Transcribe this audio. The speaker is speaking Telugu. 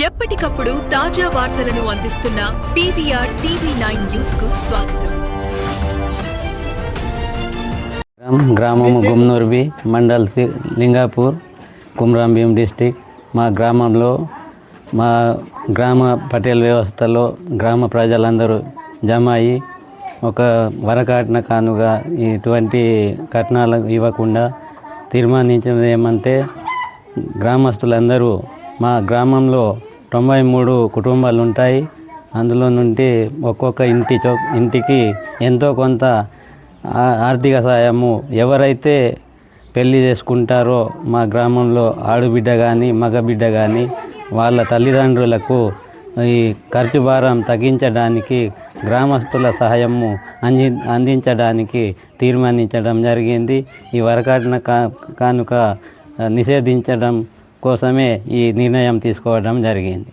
ఎప్పటికప్పుడు తాజా వార్తలను అందిస్తున్న పీవీఆర్ టీవీ9 న్యూస్ కు స్వాగతం. గ్రామము గుమ్నూర్బి మండల్ లింగాపూర్ కుమ్రంభీం డిస్టిక్. మా గ్రామంలో మా గ్రామ పటేల్ వ్యవస్థలో గ్రామ ప్రజలందరూ జమ అయ్యి ఒక వరకట్న కానుగా ఇటువంటి కట్నాలు ఇవ్వకుండా తీర్మానించినది ఏమంటే, గ్రామస్తులందరూ మా గ్రామంలో 93 కుటుంబాలు ఉంటాయి. అందులో నుండి ఒక్కొక్క ఇంటికి ఎంతో కొంత ఆర్థిక సహాయము ఎవరైతే పెళ్లి చేసుకుంటారో మా గ్రామంలో ఆడబిడ్డ కానీ మగబిడ్డ కానీ వాళ్ళ తల్లిదండ్రులకు ఈ ఖర్చు భారం తగ్గించడానికి గ్రామస్తుల సహాయము అందించడానికి తీర్మానించడం జరిగింది. ఈ వరకట్న కానుక నిషేధించడం కోసమే ఈ నిర్ణయం తీసుకోవడం జరిగింది.